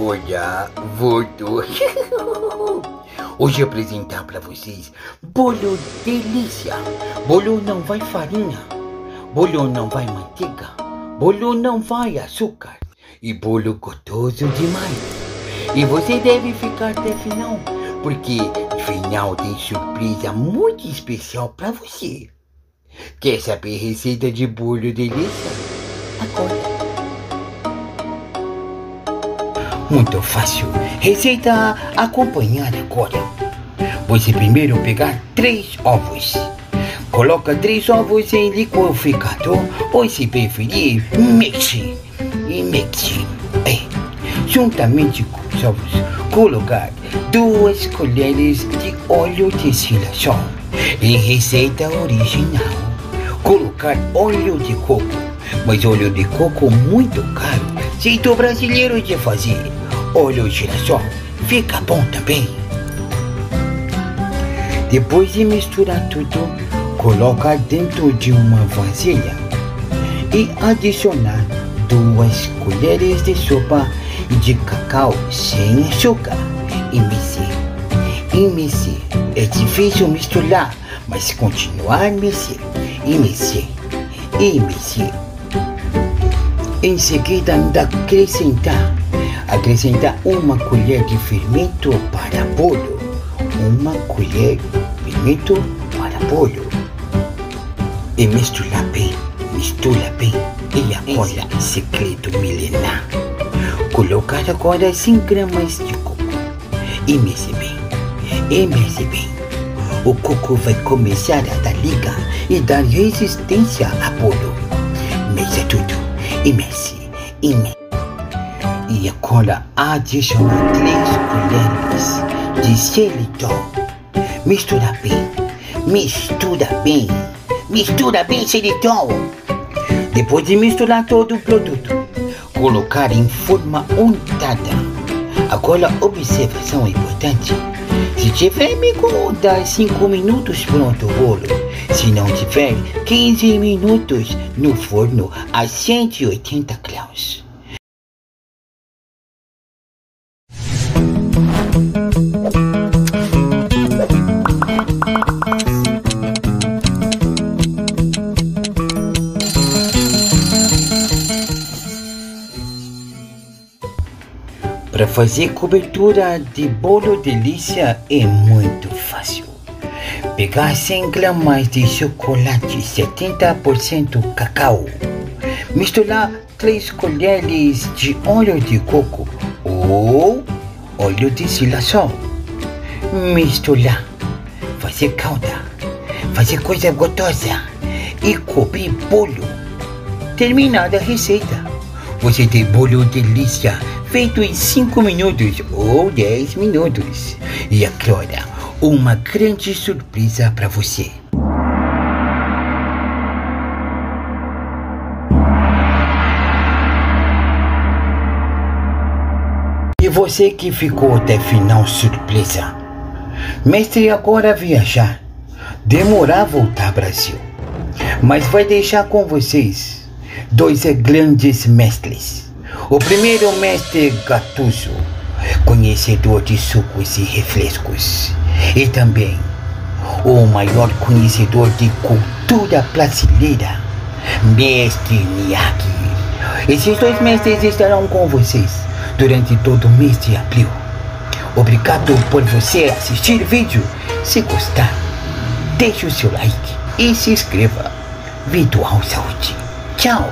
Olha, voltou. Hoje eu apresentar para vocês bolo delícia. Bolo não vai farinha, bolo não vai manteiga, bolo não vai açúcar e bolo gostoso demais. E você deve ficar até final, porque final tem surpresa muito especial para você. Quer saber receita de bolo delícia? Agora. Muito fácil. Receita acompanhar agora. Você primeiro pegar 3 ovos. Coloca 3 ovos em liquidificador ou, se preferir, mixe. E mixe. Juntamente com os ovos, colocar 2 colheres de óleo de destilação. Em receita original, colocar óleo de coco. Mas óleo de coco muito caro. Jeito brasileiro de fazer. Óleo de girassol fica bom também. Depois de misturar tudo, coloca dentro de uma vasilha e adicionar 2 colheres de sopa de cacau sem açúcar e mexer. E mexer. É difícil misturar, mas continuar a mexer e mexer e mexer. Em seguida, acrescentar 1 colher de fermento para bolo. 1 colher de fermento para bolo. E mistura bem. E agora, segredo milenar. Colocar agora 100 gramas de coco. E mexe bem. O coco vai começar a dar liga e dar resistência a bolo. Mexa tudo. E mexe. E agora adicionar 3 colheres de xilitol. Mistura bem xilitol. Depois de misturar todo o produto, colocar em forma untada. Agora, observação importante. Se tiver micro-ondas 5 minutos, pronto o bolo. Se não tiver, 15 minutos no forno a 180 graus. Para fazer cobertura de bolo delícia é muito fácil. Pegar 100 gramas de chocolate 70% cacau. Misturar 3 colheres de óleo de coco ou óleo de destilação. Misturar. Fazer calda. Fazer coisa gostosa. E cobrir bolo. Terminada a receita. Você tem bolo delícia feito em 5 minutos ou 10 minutos. E agora, uma grande surpresa para você. E você que ficou até final surpresa. Mestre agora viajar. Demorar a voltar ao Brasil. Mas vai deixar com vocês 2 grandes mestres. O primeiro mestre Gattuso, conhecedor de sucos e refrescos, e também o maior conhecedor de cultura brasileira, mestre Miyagi. Esses 2 mestres estarão com vocês durante todo o mês de abril. Obrigado por você assistir o vídeo. Se gostar, deixe o seu like e se inscreva. Virtual Saúde. Tchau!